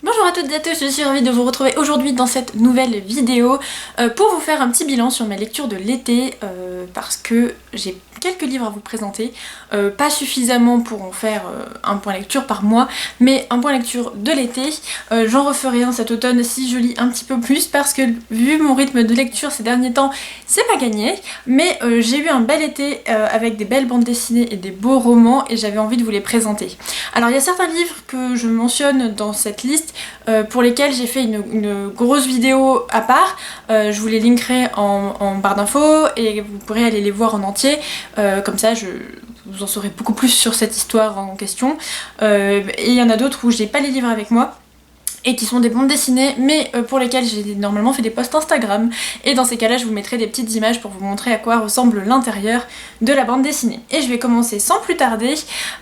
Bonjour à toutes et à tous, je suis ravie de vous retrouver aujourd'hui dans cette nouvelle vidéo pour vous faire un petit bilan sur mes lectures de l'été parce que j'ai quelques livres à vous présenter, pas suffisamment pour en faire un point lecture par mois, mais un point lecture de l'été. J'en referai un cet automne si je lis un petit peu plus parce que vu mon rythme de lecture ces derniers temps, c'est pas gagné, mais j'ai eu un bel été avec des belles bandes dessinées et des beaux romans et j'avais envie de vous les présenter. Alors il y a certains livres que je mentionne dans cette liste pour lesquels j'ai fait une grosse vidéo à part, je vous les linkerai en barre d'infos et vous pourrez aller les voir en entier, comme ça vous en saurez beaucoup plus sur cette histoire en question. Et il y en a d'autres où j'ai pas les livres avec moi et qui sont des bandes dessinées mais pour lesquelles j'ai normalement fait des posts Instagram, et dans ces cas-là je vous mettrai des petites images pour vous montrer à quoi ressemble l'intérieur de la bande dessinée. Et je vais commencer sans plus tarder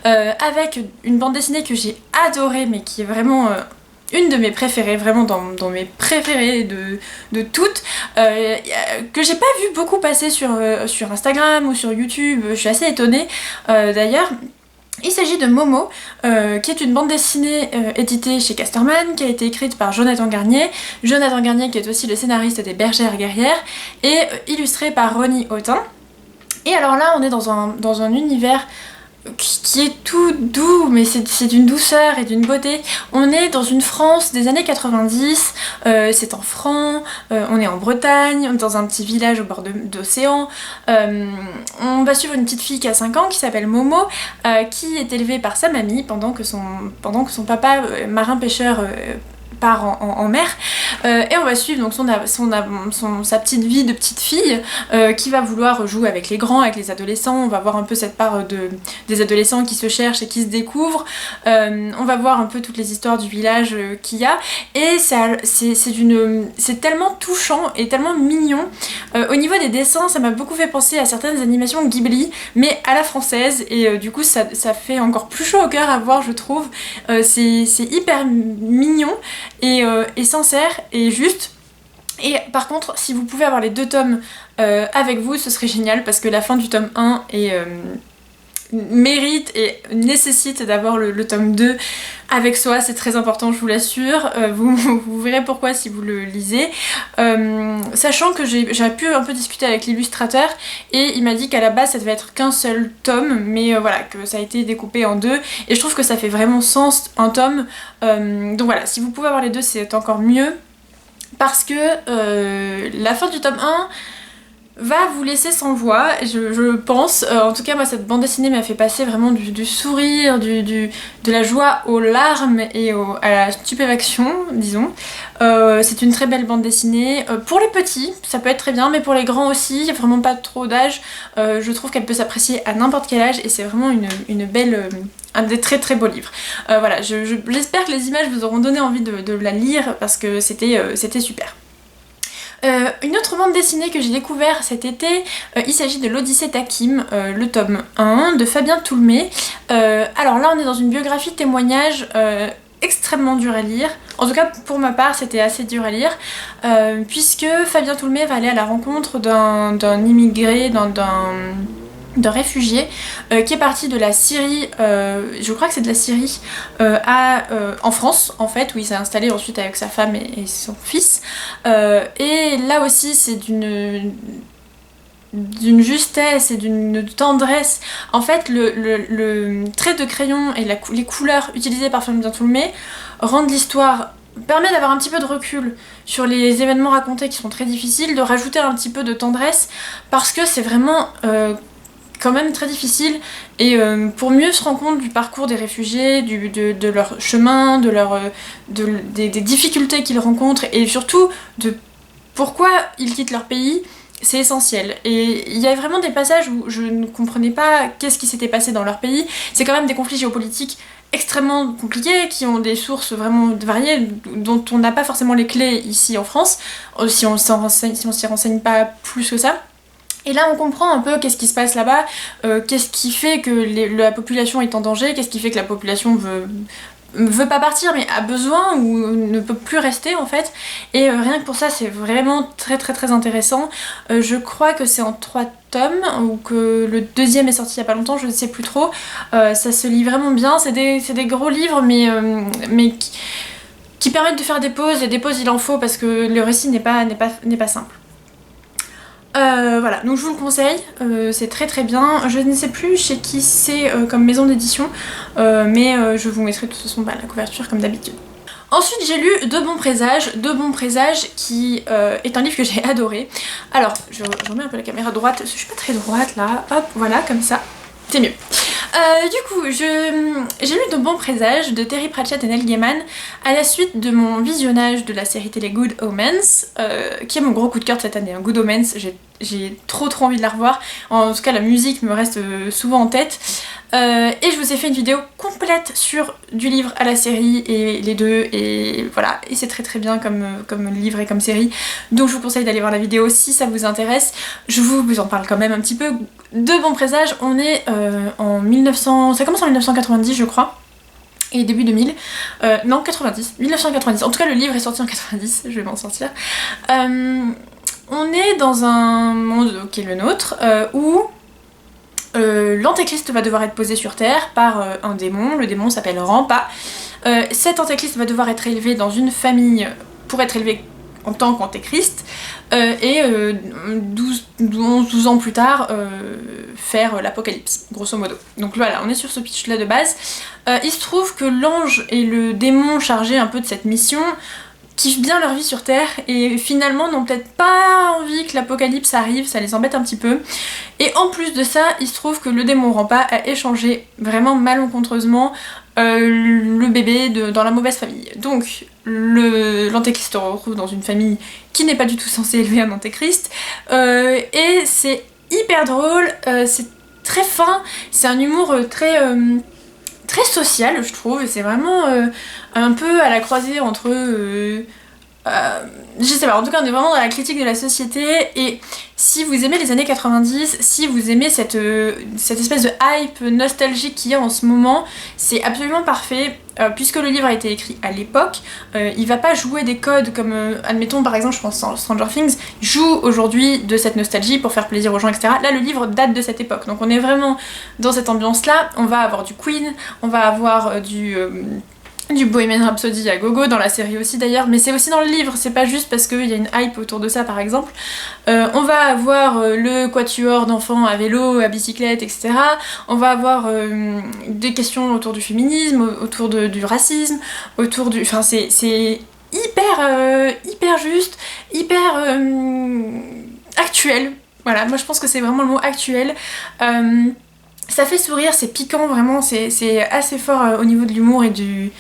avec une bande dessinée que j'ai adorée mais qui est vraiment une de mes préférées, vraiment dans mes préférées de toutes, que j'ai pas vu beaucoup passer sur Instagram ou sur YouTube, je suis assez étonnée d'ailleurs. Il s'agit de Momo, qui est une bande dessinée éditée chez Casterman, qui a été écrite par Jonathan Garnier. Jonathan Garnier qui est aussi le scénariste des Bergères guerrières, et illustrée par Ronnie Autin. Et alors là on est dans un univers qui est tout doux, mais c'est d'une douceur et d'une beauté. On est dans une France des années 90, c'est en franc, on est en Bretagne, dans un petit village au bord d'océan. On va suivre une petite fille qui a 5 ans, qui s'appelle Momo, qui est élevée par sa mamie pendant que son papa, marin-pêcheur, part en mer, et on va suivre donc sa petite vie de petite fille qui va vouloir jouer avec les grands, avec les adolescents. On va voir un peu cette part des adolescents qui se cherchent et qui se découvrent. On va voir un peu toutes les histoires du village qu'il y a, et c'est tellement touchant et tellement mignon. Au niveau des dessins, ça m'a beaucoup fait penser à certaines animations Ghibli, mais à la française, et du coup ça fait encore plus chaud au cœur à voir, je trouve. C'est hyper mignon et sincère et juste. Et par contre, si vous pouvez avoir les 2 tomes avec vous, ce serait génial, parce que la fin du tome 1 mérite et nécessite d'avoir le tome 2 avec soi, c'est très important, je vous l'assure. Vous verrez pourquoi si vous le lisez. Sachant que j'ai pu un peu discuter avec l'illustrateur, et il m'a dit qu'à la base ça devait être qu'un seul tome, mais voilà, que ça a été découpé en 2, et je trouve que ça fait vraiment sens un tome. Donc voilà, si vous pouvez avoir les 2, c'est encore mieux, parce que la fin du tome 1 va vous laisser sans voix, je pense. En tout cas, moi, cette bande dessinée m'a fait passer vraiment du sourire, de la joie aux larmes et à la stupéfaction, disons. C'est une très belle bande dessinée. Pour les petits, ça peut être très bien, mais pour les grands aussi, il n'y a vraiment pas trop d'âge. Je trouve qu'elle peut s'apprécier à n'importe quel âge, et c'est vraiment une belle... un des très très beaux livres. Voilà, j'espère que les images vous auront donné envie de la lire, parce que c'était super. Une autre bande dessinée que j'ai découvert cet été, il s'agit de l'Odyssée d'Hakim, le tome 1 de Fabien Toulmé. Alors là on est dans une biographie témoignage extrêmement dur à lire. En tout cas pour ma part c'était assez dur à lire, puisque Fabien Toulmé va aller à la rencontre d'un immigré, d'un réfugié qui est parti de la Syrie, je crois que c'est de la Syrie, en France en fait, où il s'est installé ensuite avec sa femme et son fils. Et là aussi c'est d'une justesse et d'une tendresse. En fait le trait de crayon et les couleurs utilisées par Fabien Toulmé rendent l'histoire, permet d'avoir un petit peu de recul sur les événements racontés qui sont très difficiles, de rajouter un petit peu de tendresse, parce que c'est vraiment quand même très difficile, et pour mieux se rendre compte du parcours des réfugiés, de leur chemin, des difficultés qu'ils rencontrent, et surtout de pourquoi ils quittent leur pays, c'est essentiel. Et il y a vraiment des passages où je ne comprenais pas qu'est-ce qui s'était passé dans leur pays. C'est quand même des conflits géopolitiques extrêmement compliqués, qui ont des sources vraiment variées, dont on n'a pas forcément les clés ici en France, si on s'y renseigne pas plus que ça. Et là on comprend un peu qu'est-ce qui se passe là-bas, qu'est-ce qui fait que la population est en danger, qu'est-ce qui fait que la population veut pas partir mais a besoin ou ne peut plus rester en fait. Et rien que pour ça c'est vraiment très très très intéressant. Je crois que c'est en 3 tomes, ou que le 2e est sorti il y a pas longtemps, je ne sais plus trop. Ça se lit vraiment bien, c'est des gros livres mais qui permettent de faire des pauses, et des pauses il en faut parce que le récit n'est pas simple. Voilà, donc je vous le conseille, c'est très très bien. Je ne sais plus chez qui c'est comme maison d'édition, mais je vous mettrai de toute façon la couverture comme d'habitude. Ensuite j'ai lu De bons présages, qui est un livre que j'ai adoré. Alors, je remets un peu la caméra droite, je suis pas très droite là, hop, voilà, comme ça, c'est mieux. Du coup, j'ai lu De bons présages de Terry Pratchett et Neil Gaiman à la suite de mon visionnage de la série télé Good Omens, qui est mon gros coup de cœur de cette année. Good Omens, j'ai trop envie de la revoir. En tout cas, la musique me reste souvent en tête. Et je vous ai fait une vidéo complète sur du livre à la série et les deux, et voilà, et c'est très bien comme livre et comme série, donc je vous conseille d'aller voir la vidéo si ça vous intéresse. Je vous en parle quand même un petit peu. De bons présages, on est en 1900, ça commence en 1990 je crois, et début 2000, non 1990, en tout cas le livre est sorti en 90, je vais m'en sortir. On est dans un monde qui est le nôtre, où l'antéchrist va devoir être posé sur Terre par un démon, le démon s'appelle Rampa. Cet antéchrist va devoir être élevé dans une famille pour être élevé en tant qu'antéchrist, et 12 ans plus tard faire l'apocalypse, grosso modo. Donc voilà, on est sur ce pitch là de base. Il se trouve que l'ange et le démon chargés un peu de cette mission kiffent bien leur vie sur Terre et finalement n'ont peut-être pas envie que l'apocalypse arrive, ça les embête un petit peu. Et en plus de ça, il se trouve que le démon Rampa a échangé vraiment malencontreusement le bébé dans la mauvaise famille. Donc l'antéchrist se retrouve dans une famille qui n'est pas du tout censée élever un antéchrist, et c'est hyper drôle, c'est très fin, c'est un humour très social je trouve, et c'est vraiment un peu à la croisée entre je sais pas, en tout cas on est vraiment dans la critique de la société, et si vous aimez les années 90, si vous aimez cette espèce de hype nostalgique qu'il y a en ce moment, c'est absolument parfait, puisque le livre a été écrit à l'époque, il va pas jouer des codes comme, admettons par exemple je pense Stranger Things, joue aujourd'hui de cette nostalgie pour faire plaisir aux gens, etc. Là le livre date de cette époque, donc on est vraiment dans cette ambiance là, on va avoir du Queen, on va avoir du Bohemian Rhapsody à gogo, dans la série aussi d'ailleurs, mais c'est aussi dans le livre, c'est pas juste parce qu'il y a une hype autour de ça par exemple. On va avoir le quatuor d'enfants à vélo, à bicyclette, etc. On va avoir des questions autour du féminisme, autour du racisme, autour du... Enfin c'est hyper juste, hyper actuel. Voilà, moi je pense que c'est vraiment le mot actuel. Ça fait sourire, c'est piquant vraiment, c'est assez fort au niveau de l'humour et du...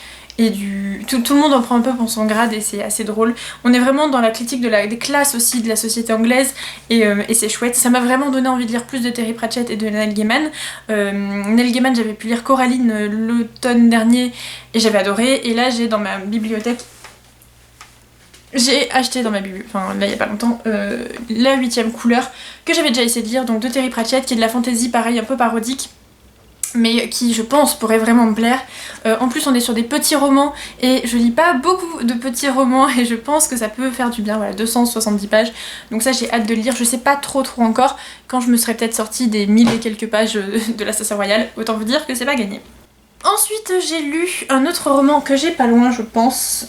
Tout le monde en prend un peu pour son grade et c'est assez drôle. On est vraiment dans la critique des classes aussi de la société anglaise, et c'est chouette. Ça m'a vraiment donné envie de lire plus de Terry Pratchett et de Neil Gaiman. Neil Gaiman, j'avais pu lire Coraline l'automne dernier et j'avais adoré, et là j'ai dans ma bibliothèque, j'ai acheté dans ma bibliothèque, enfin là il y a pas longtemps, la 8ème couleur que j'avais déjà essayé de lire, donc de Terry Pratchett, qui est de la fantasy pareil un peu parodique, mais qui je pense pourrait vraiment me plaire. En plus on est sur des petits romans et je lis pas beaucoup de petits romans et je pense que ça peut faire du bien, voilà, 270 pages, donc ça j'ai hâte de le lire. Je sais pas trop encore quand je me serais peut-être sortie des 1000 et quelques pages de l'Assassin Royal, autant vous dire que c'est pas gagné. Ensuite j'ai lu un autre roman que j'ai pas loin je pense,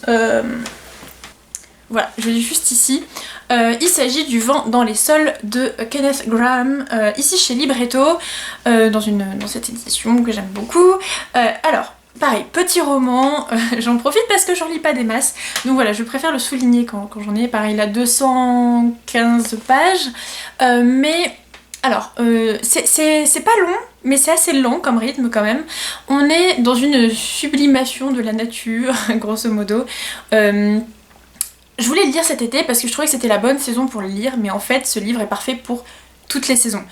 voilà, je l'ai juste ici. Il s'agit du Vent dans les sols de Kenneth Grahame, ici chez Libretto, dans cette édition que j'aime beaucoup. Alors, pareil, petit roman, j'en profite parce que j'en lis pas des masses, donc voilà, je préfère le souligner quand j'en ai. Pareil, il a 215 pages, mais... Alors, c'est pas long, mais c'est assez lent comme rythme quand même. On est dans une sublimation de la nature, grosso modo. Je voulais le lire cet été parce que je trouvais que c'était la bonne saison pour le lire, mais en fait ce livre est parfait pour toutes les saisons.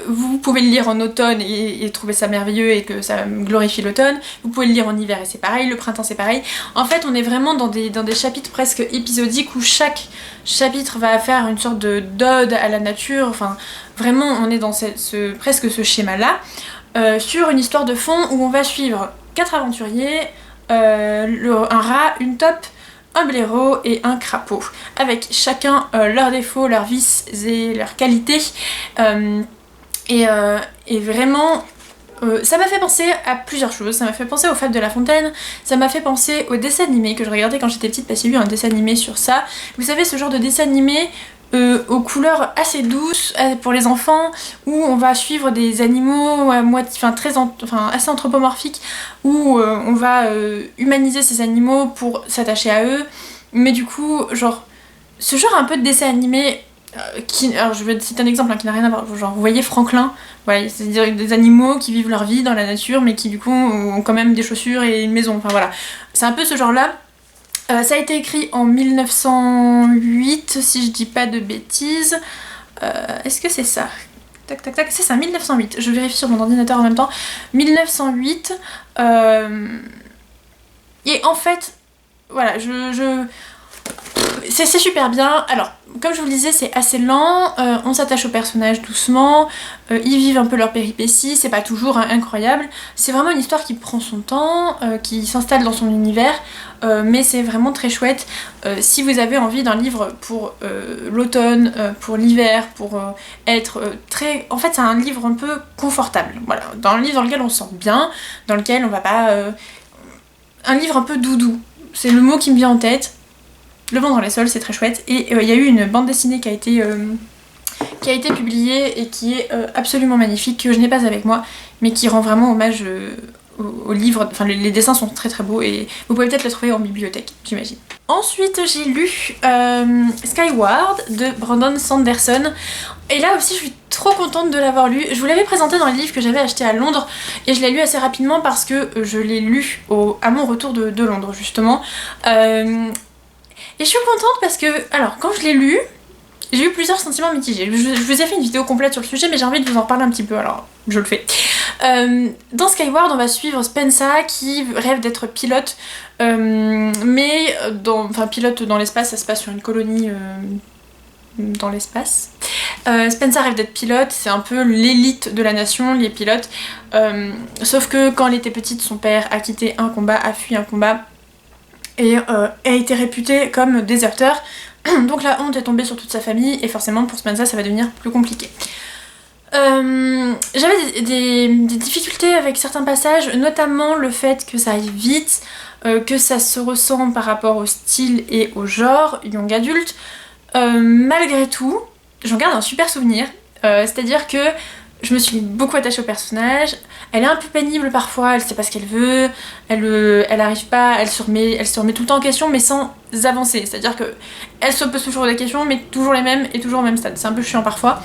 Vous pouvez le lire en automne et trouver ça merveilleux et que ça glorifie l'automne. Vous pouvez le lire en hiver et c'est pareil, le printemps c'est pareil. En fait on est vraiment dans des chapitres presque épisodiques où chaque chapitre va faire une sorte de d'ode à la nature. Enfin vraiment on est dans presque ce schéma là, sur une histoire de fond où on va suivre 4 aventuriers, un rat, une taupe, un blaireau et un crapaud, avec chacun leurs défauts, leurs vices et leurs qualités, et vraiment Ça m'a fait penser à plusieurs choses. Ça m'a fait penser aux Fables de La Fontaine, ça m'a fait penser au dessin animé que je regardais quand j'étais petite parce qu'il y a eu un dessin animé sur ça. Vous savez, ce genre de dessin animé aux couleurs assez douces pour les enfants, où on va suivre des animaux à moitié, assez anthropomorphiques, où on va humaniser ces animaux pour s'attacher à eux. Mais du coup, genre, ce genre un peu de dessin animé alors je vais citer un exemple hein, qui n'a rien à voir, genre vous voyez Franklin, ouais, c'est-à-dire des animaux qui vivent leur vie dans la nature mais qui du coup ont quand même des chaussures et une maison, enfin voilà. C'est un peu ce genre là. Ça a été écrit en 1908 si je dis pas de bêtises. Est-ce que c'est ça? Tac tac tac, c'est ça, 1908. Je vérifie sur mon ordinateur en même temps. 1908. Et en fait, voilà, c'est super bien. Alors, comme je vous le disais, c'est assez lent, on s'attache aux personnages doucement, ils vivent un peu leurs péripéties, c'est pas toujours incroyable. C'est vraiment une histoire qui prend son temps, qui s'installe dans son univers, mais c'est vraiment très chouette. Si vous avez envie d'un livre pour l'automne, pour l'hiver, pour être très... En fait, c'est un livre un peu confortable, voilà. Un livre dans lequel on se sent bien, dans lequel on va pas... Un livre un peu doudou, c'est le mot qui me vient en tête. Le vent dans les sols, c'est très chouette. Et il y a eu une bande dessinée qui a été publiée et qui est absolument magnifique, que je n'ai pas avec moi, mais qui rend vraiment hommage au livre. Enfin, les dessins sont très très beaux et vous pouvez peut-être le trouver en bibliothèque, j'imagine. Ensuite, j'ai lu Skyward de Brandon Sanderson. Et là aussi, je suis trop contente de l'avoir lu. Je vous l'avais présenté dans les livres que j'avais acheté à Londres et je l'ai lu assez rapidement parce que je l'ai lu à mon retour de Londres, justement. Et je suis contente parce que, alors, quand je l'ai lu, j'ai eu plusieurs sentiments mitigés. Je vous ai fait une vidéo complète sur le sujet, mais j'ai envie de vous en parler un petit peu, alors je le fais. Dans Skyward, on va suivre Spensa qui rêve d'être pilote, pilote dans l'espace, ça se passe sur une colonie dans l'espace. Spensa rêve d'être pilote, c'est un peu l'élite de la nation, les pilotes. Sauf que quand elle était petite, son père a quitté un combat, a fui un combat, et a été réputé comme déserteur. Donc la honte est tombée sur toute sa famille et forcément pour Spensa ça va devenir plus compliqué. J'avais des difficultés avec certains passages, notamment le fait que ça aille vite, que ça se ressent par rapport au style et au genre young adulte. Malgré tout, j'en garde un super souvenir, c'est-à-dire que je me suis beaucoup attachée au personnage. Elle est un peu pénible parfois, elle sait pas ce qu'elle veut, elle arrive pas, elle se remet tout le temps en question mais sans avancer. C'est-à-dire que elle se pose toujours des questions mais toujours les mêmes et toujours au même stade. C'est un peu chiant parfois.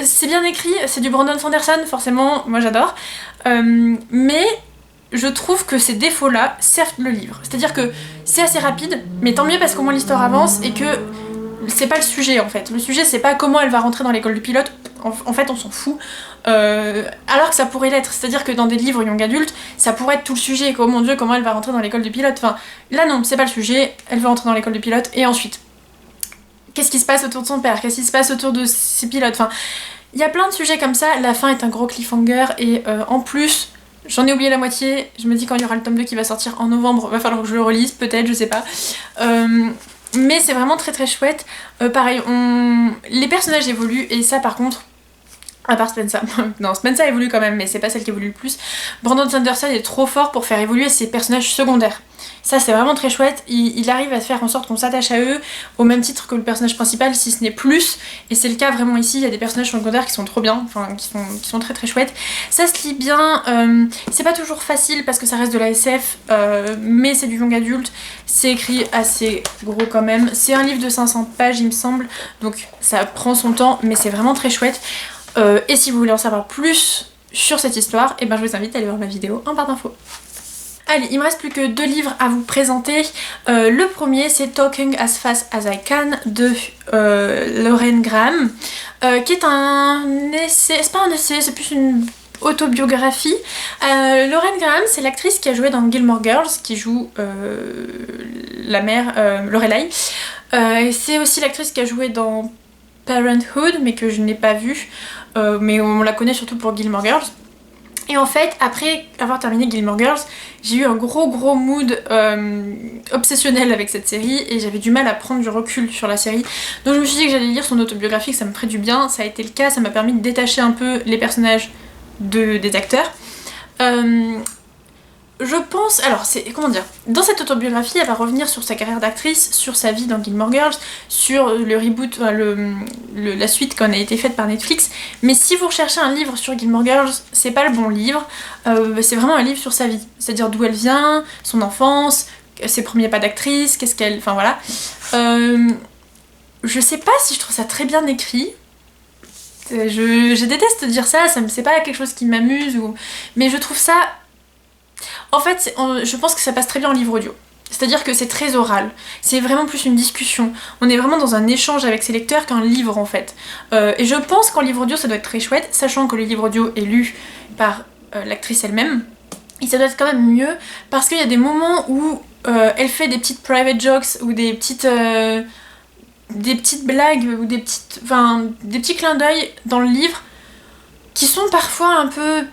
C'est bien écrit, c'est du Brandon Sanderson, forcément, moi j'adore. Mais je trouve que ces défauts-là servent le livre. C'est-à-dire que c'est assez rapide, mais tant mieux parce qu'au moins l'histoire avance et que c'est pas le sujet en fait. Le sujet c'est pas comment elle va rentrer dans l'école du pilote, en fait on s'en fout. Alors que ça pourrait l'être, c'est-à-dire que dans des livres young adultes, ça pourrait être tout le sujet, oh mon dieu comment elle va rentrer dans l'école du pilote. Enfin là non, c'est pas le sujet, elle veut rentrer dans l'école du pilote et ensuite qu'est-ce qui se passe autour de son père, qu'est-ce qui se passe autour de ses pilotes, enfin il y a plein de sujets comme ça. La fin est un gros cliffhanger et en plus j'en ai oublié la moitié, je me dis quand il y aura le tome 2 qui va sortir en novembre, va falloir que je le relise peut-être, je sais pas. Mais c'est vraiment très très chouette. Pareil, les personnages évoluent et ça par contre, à part Spensa, non Spensa évolue quand même mais c'est pas celle qui évolue le plus. Brandon Sanderson est trop fort pour faire évoluer ses personnages secondaires. Ça c'est vraiment très chouette, il arrive à faire en sorte qu'on s'attache à eux au même titre que le personnage principal si ce n'est plus, et c'est le cas vraiment ici. Il y a des personnages secondaires qui sont trop bien, enfin qui sont très très chouettes. Ça se lit bien, c'est pas toujours facile parce que ça reste de la SF, mais c'est du young adulte, c'est écrit assez gros quand même. C'est un livre de 500 pages il me semble, donc ça prend son temps mais c'est vraiment très chouette. Et si vous voulez en savoir plus sur cette histoire, et ben je vous invite à aller voir ma vidéo en barre d'infos. Allez, il me reste plus que 2 livres à vous présenter. Le premier c'est Talking as Fast as I Can de Lauren Graham, qui est un essai, c'est pas un essai, c'est plus une autobiographie. Lauren Graham, c'est l'actrice qui a joué dans Gilmore Girls, qui joue la mère Lorelai. C'est aussi l'actrice qui a joué dans Parenthood, mais que je n'ai pas vue, mais on la connaît surtout pour Gilmore Girls. Et en fait, après avoir terminé Gilmore Girls, j'ai eu un gros mood obsessionnel avec cette série et j'avais du mal à prendre du recul sur la série. Donc je me suis dit que j'allais lire son autobiographie, que ça me ferait du bien. Ça a été le cas, ça m'a permis de détacher un peu les personnages des acteurs. Je pense, alors c'est, comment dire, dans cette autobiographie elle va revenir sur sa carrière d'actrice, sur sa vie dans Gilmore Girls, sur le reboot, la suite qui en a été faite par Netflix, mais si vous recherchez un livre sur Gilmore Girls, c'est pas le bon livre, c'est vraiment un livre sur sa vie, c'est-à-dire d'où elle vient, son enfance, ses premiers pas d'actrice, qu'est-ce qu'elle, enfin voilà. Je sais pas si je trouve ça très bien écrit. Je déteste dire ça, c'est pas quelque chose qui m'amuse, mais je trouve ça... En fait, je pense que ça passe très bien en livre audio. C'est-à-dire que c'est très oral, c'est vraiment plus une discussion. On est vraiment dans un échange avec ses lecteurs qu'un livre en fait. Et je pense qu'en livre audio ça doit être très chouette, sachant que le livre audio est lu par l'actrice elle-même. Et ça doit être quand même mieux, parce qu'il y a des moments où elle fait des petites private jokes ou des petites blagues ou des petits clins d'œil dans le livre qui sont parfois un peu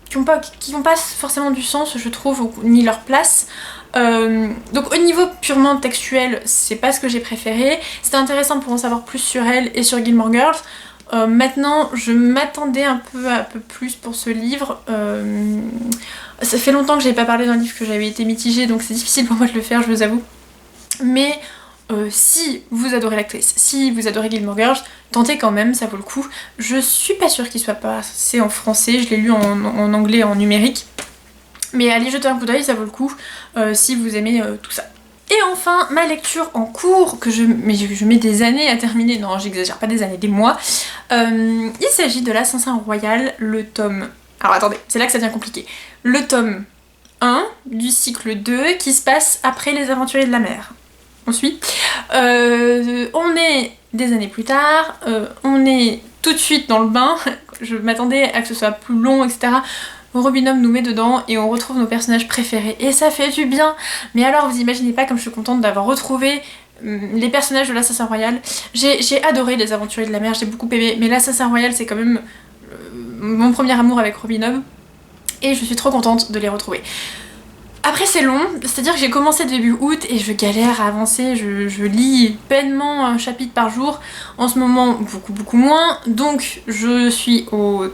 qui n'ont pas forcément du sens, je trouve, ni leur place. Donc au niveau purement textuel, c'est pas ce que j'ai préféré. C'était intéressant pour en savoir plus sur elle et sur Gilmore Girls. Maintenant, je m'attendais un peu plus pour ce livre. Ça fait longtemps que j'avais pas parlé d'un livre que j'avais été mitigée, donc c'est difficile pour moi de le faire, je vous avoue. Mais si vous adorez l'actrice, si vous adorez Gilmore Girls, tentez quand même, ça vaut le coup. Je suis pas sûre qu'il soit passé en français, je l'ai lu en anglais, en numérique. Mais allez jeter un coup d'œil, ça vaut le coup, si vous aimez tout ça. Et enfin, ma lecture en cours, que je mets des années à terminer, non j'exagère pas, des années, des mois. Il s'agit de l'Assassin Royal, le tome... Alors attendez, c'est là que ça devient compliqué. Le tome 1 du cycle 2 qui se passe après Les Aventuriers de la Mer. On suit. On est des années plus tard, on est tout de suite dans le bain, je m'attendais à que ce soit plus long, etc. Robin Hood nous met dedans et on retrouve nos personnages préférés et ça fait du bien. Mais alors vous imaginez pas comme je suis contente d'avoir retrouvé les personnages de l'Assassin Royal. J'ai adoré Les Aventuriers de la Mer, j'ai beaucoup aimé, mais l'Assassin Royal c'est quand même mon premier amour avec Robin Hood et je suis trop contente de les retrouver. Après c'est long, c'est-à-dire que j'ai commencé début août et je galère à avancer, je lis pleinement un chapitre par jour, en ce moment beaucoup moins, donc je suis aux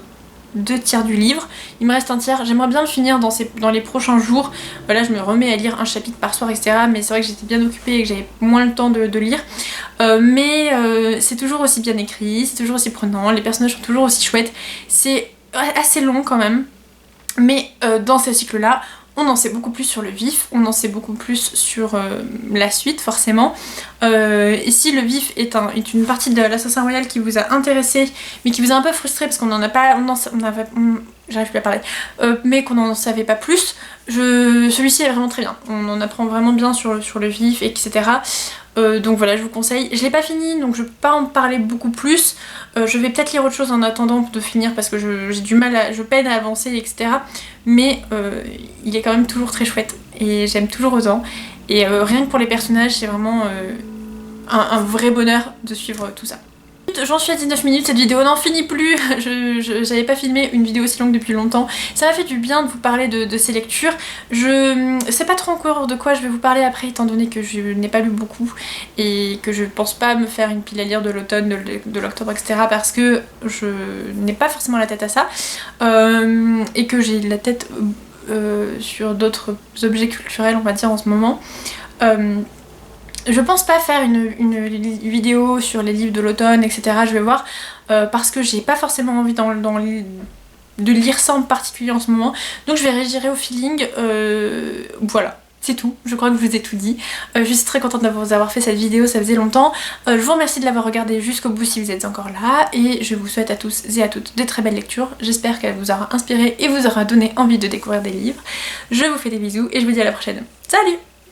2/3 du livre, il me reste un tiers, j'aimerais bien le finir dans les prochains jours, là je me remets à lire un chapitre par soir etc, mais c'est vrai que j'étais bien occupée et que j'avais moins le temps de lire, mais c'est toujours aussi bien écrit, c'est toujours aussi prenant, les personnages sont toujours aussi chouettes, c'est assez long quand même, mais dans ce cycle là, on en sait beaucoup plus sur le vif, on en sait beaucoup plus sur la suite forcément. Et si le vif est une partie de l'Assassin Royal qui vous a intéressé, mais qui vous a un peu frustré parce qu'on n'en a pas... j'arrive plus à parler. Mais qu'on n'en savait pas plus, celui-ci est vraiment très bien. On en apprend vraiment bien sur le vif, etc. Donc voilà, je vous conseille. Je l'ai pas fini, donc je peux pas en parler beaucoup plus. Je vais peut-être lire autre chose en attendant de finir parce que je peine à avancer, etc. Mais il est quand même toujours très chouette et j'aime toujours autant. Et rien que pour les personnages, c'est vraiment un vrai bonheur de suivre tout ça. J'en suis à 19 minutes, cette vidéo n'en finit plus, j'avais pas filmé une vidéo aussi longue depuis longtemps. Ça m'a fait du bien de vous parler de ces lectures. Je sais pas trop encore de quoi je vais vous parler après étant donné que je n'ai pas lu beaucoup et que je pense pas me faire une pile à lire de l'automne, de l'octobre, etc. parce que je n'ai pas forcément la tête à ça et que j'ai la tête sur d'autres objets culturels on va dire en ce moment. Je pense pas faire une vidéo sur les livres de l'automne, etc. Je vais voir, parce que j'ai pas forcément envie de lire ça en particulier en ce moment. Donc je vais réagir au feeling, voilà. C'est tout, je crois que je vous ai tout dit. Je suis très contente d'avoir fait cette vidéo, ça faisait longtemps. Je vous remercie de l'avoir regardée jusqu'au bout si vous êtes encore là. Et je vous souhaite à tous et à toutes de très belles lectures. J'espère qu'elle vous aura inspiré et vous aura donné envie de découvrir des livres. Je vous fais des bisous et je vous dis à la prochaine. Salut!